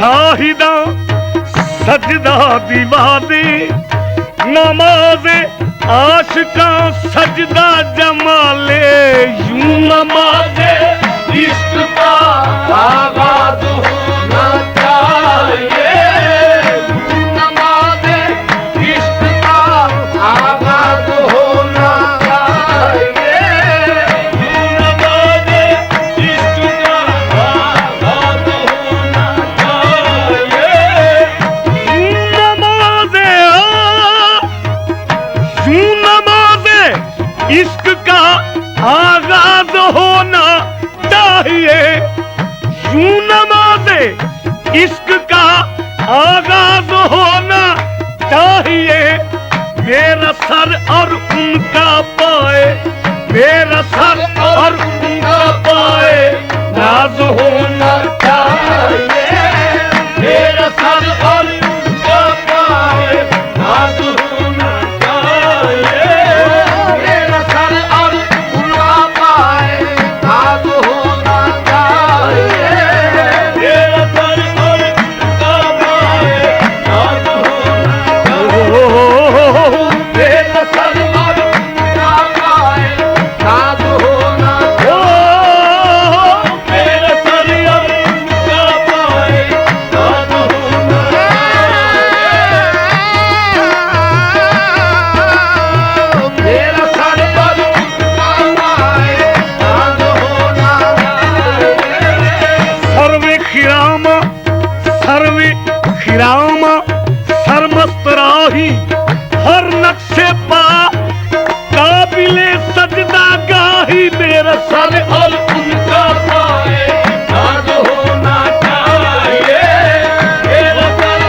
शाहिदा सजदा दीवादे नमाज़े आशिका सजदा जमाले यूं नमाज़े इश्क का आगाज़ होना चाहिए, नमाज़े इश्क का आगाज़ होना चाहिए, नमाज़े इश्क का आगाज़ होना चाहिए, नमाज़े इश्क का आगाज़ होना चाहिए, यूं नमाज़े इश्क का आगाज़ होना चाहिए। मेरा सर और उनका पाए, मेरा सर और उनका पाए नाज होना चाहिए, मेरा सर और उनका पाए नाज होना चाहिए, मेरा सर और उनका पाए नाज होना चाहिए, मेरा सर और उनका पाए नाज होना चाहिए, मेरा सर और उनका पाए नाज होना चाहिए, मेरा सर और उनका पाए नाज होना चाहिए, मेरा सर और उनका पाए नाज होना चाहिए। सर्वे खिरामा सरमस्तराही हर नक्शे पा काबिले सजदा गाही, मेरा सर और उनका पाए नाज होना चाहिए, मेरा सर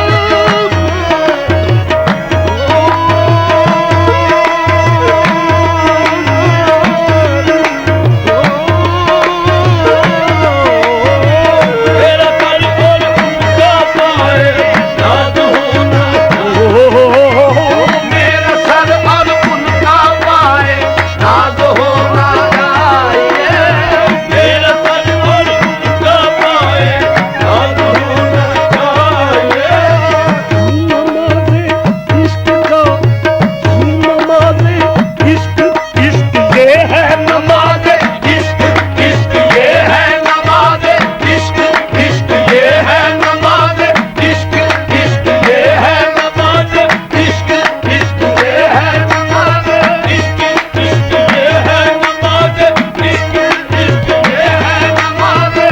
मेरा सर और उनका पाए नाज होना चाहिए, मेरा सर और उनका पाए नाज होना चाहिए, मेरा सर और उनका पाए नाज होना चाहिए। नमाज़े इश्क का, नमाज़े इश्क, इश्क ये है नमाज़े इश्क, इश्क ये है नमाज़े इश्क, इश्क ये है नमाज़े इश्क, इश्क ये है नमाज़े इश्क, इश्क ये है नमाज़े इश्क, इश्क ये है नमाज़े इश्क, इश्क ये है नमाज़े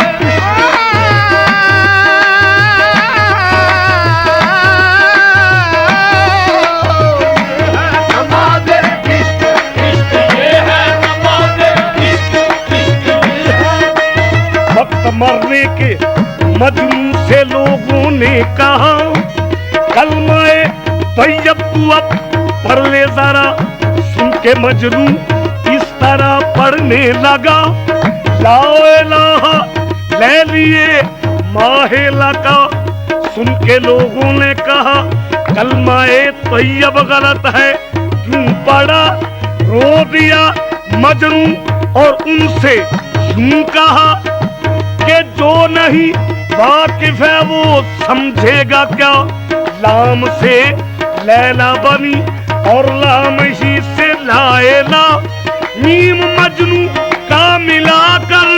नमाज़े इश्क, इश्क ये है नमाज़े इश्क, इश्क ये है। वक्त मरने के मजनू से लोगों ने कहा कलमाए तैयब तू अब पढ़ ले जरा, सुन के मजनू इस तरह पढ़ने लगा, लाओ इलाहा ले लिए माहे लगा। सुन के लोगों ने कहा कलमाए तैयब गलत है, क्यों पढ़ा? रो दिया मजनू और उनसे यूं कहा कि जो नहीं वाकिफ है वो समझेगा क्या। लाम से लैला बनी और लाम ही से लाएला, मीम मजनू का मिलाकर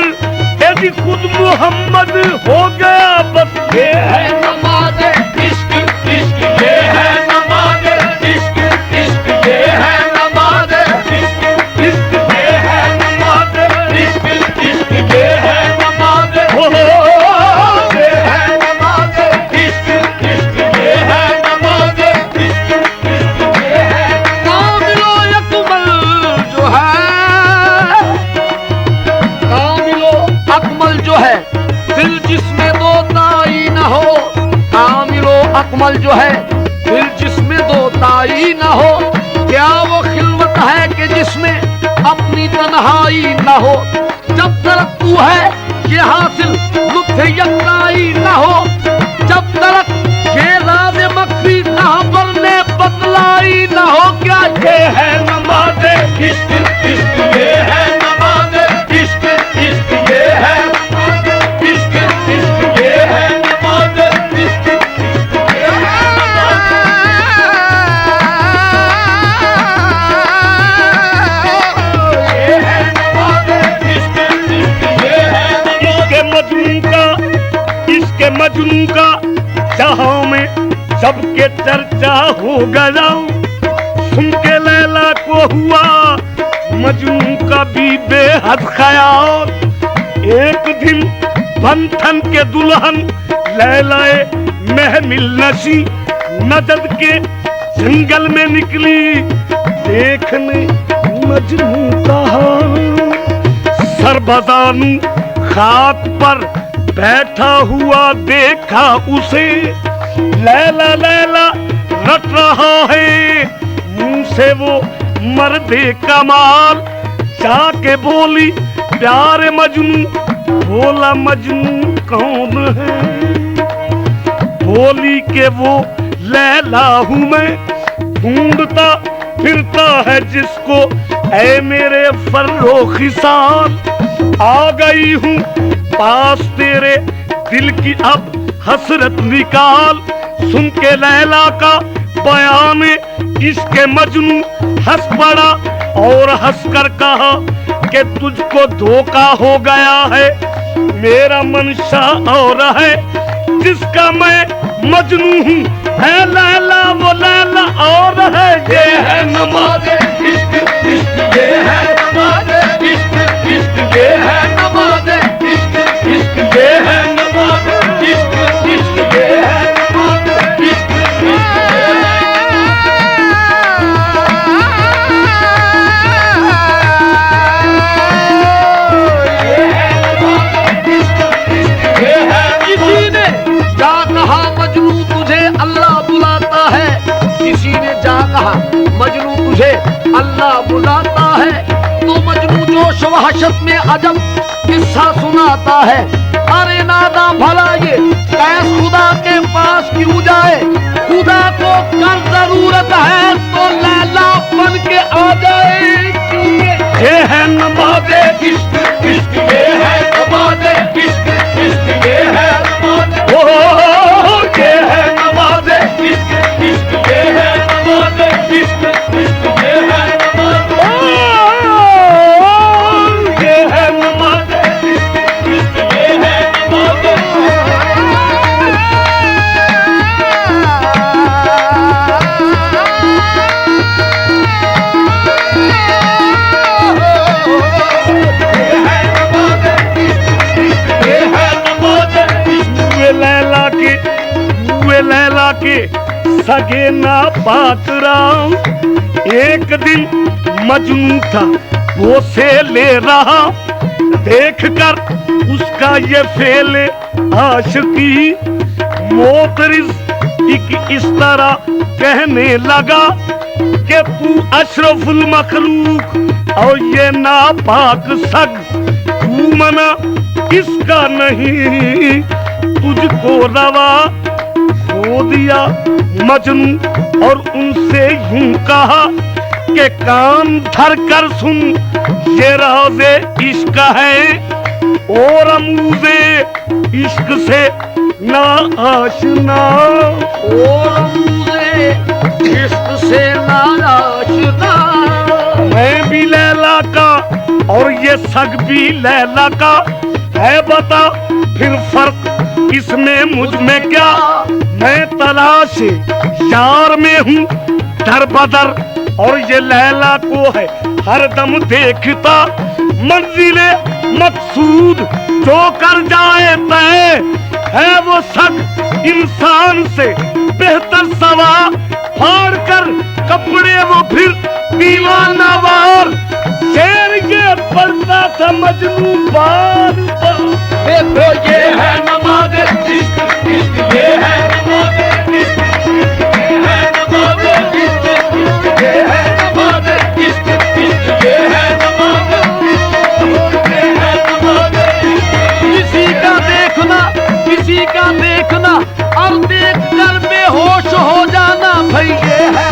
यदि खुद मोहम्मद हो गया बस ये है नमाज़े इश्क, इश्क ये है नमाज़े इश्क, इश्क ये है नमाज़े इश्क, इश्क ये है नमाज़े इश्क, इश्क ये है नमाज़े ये है नमाज़े इश्क, इश्क ये है नमाज़े इश्क, इश्क ये है। कामिलो अकमल जो है, कामिलो अकमल जो है दिल जिसमें दो ताई न हो, कामिलो अकमल जो है दिल जिसमें दो ताई न हो, क्या वो खिलवत है कि जिसमें अपनी तन्हाई न हो। जब तक तू है ये हासिल लुत्फ़ यकताई न हो, जब तक ये राज़ मख्फ़ी राहबर ने बतलाई न हो, क्या ये है नमाज़े इश्क, इश्क ये है नमाज़े इश्क, इश्क ये है नमाज़े इश्क, इश्क ये है नमाज़े जब के चर्चा हो गया सुन के लैला को हुआ मजनू का भी बेहद ख्याल। एक दिन बंधन के दुल्हन लैलाए महमिल नशी नजद के जंगल में निकली देखने मजनू का हाल। सरबजानू खाक पर बैठा हुआ देखा उसे लैला लैला रट रहा है मुंह से वो मर्दे कमाल। जाके बोली प्यारे मजनू, बोला मजनू कौन है? बोली के वो लैला हूँ मैं, ढूंढता फिरता है जिसको ऐ मेरे फर्रोखिसाल। आ गई हूँ पास तेरे दिल की अब हसरत निकाल। सुन के लैला का बयान इसके मजनू हंस पड़ा और हंसकर कहा कि तुझको धोखा हो गया है, मेरा मंशा और है जिसका मैं मजनू हूँ है लैला वो लैला और है। ये है नमाज़े इश्क इश्क, ये है नमाज़े इश्क इश्क, ये है नमाज़े इश्क इश्क, ये है नमाज़े इश्क इश्क, ये है नमाज़े इश्क मजनू तुझे अल्लाह बुलाता है। तो मजनू जोश वहशत में अजब किस्सा सुनाता है। अरे नादा भला ये कैस खुदा के पास क्यों जाए, खुदा को कर जरूरत है तो लैला बन के आ जाए। ये है नमाज़े इश्क इश्क, ये है नमाज़े इश्क इश्क, ये है नमाज़े ओ ये है नमाज़े इश्क इश्क, ये है नमाज़े इश्क इश्क, ये है नमाज़े ये है नमाज़े इश्क इश्क, ये है नमाज़े। लैला के सगे ना बात राम। एक दिन मजनू था वो से ले रहा, देख कर उसका ये फेले आशिकी मोतरिज इस तरह कहने लगा कि तू अशरफुल मखलूक और ये नापाक सग, तू मना इसका नहीं तुझको रवा हो दिया। मजनू और उनसे यूं कहा कि कान धर कर सुन, ये राज़े इश्क है और अमूज़े इश्क से ना आशना, और अमूज़े इश्क से ना आशना। मैं भी लैला का और ये सग भी लैला का है, बता फिर फर्क इसमें मुझ में क्या। मैं तलाश यार में हूँ दर बदर और ये लैला को है हर दम देखता। मंजिले मकसूद जो कर जाए तय है वो सग इंसान से बेहतर सवा, फाड़ कर कपड़े वो फिर दीवाना वार। शेर ये पढ़ता था मजनू बार बार। देखो ये है नमाज़े इश्क इश्क, ये है नमाज़े इश्क इश्क, ये है नमाज़े इश्क इश्क, ये है नमाज़े इश्क इश्क, ये है नमाज़े इश्क, ये है नमाज़े इश्क। किसी का देखना किसी का देखना और देख कर बेहोश हो जाना, भाई ये है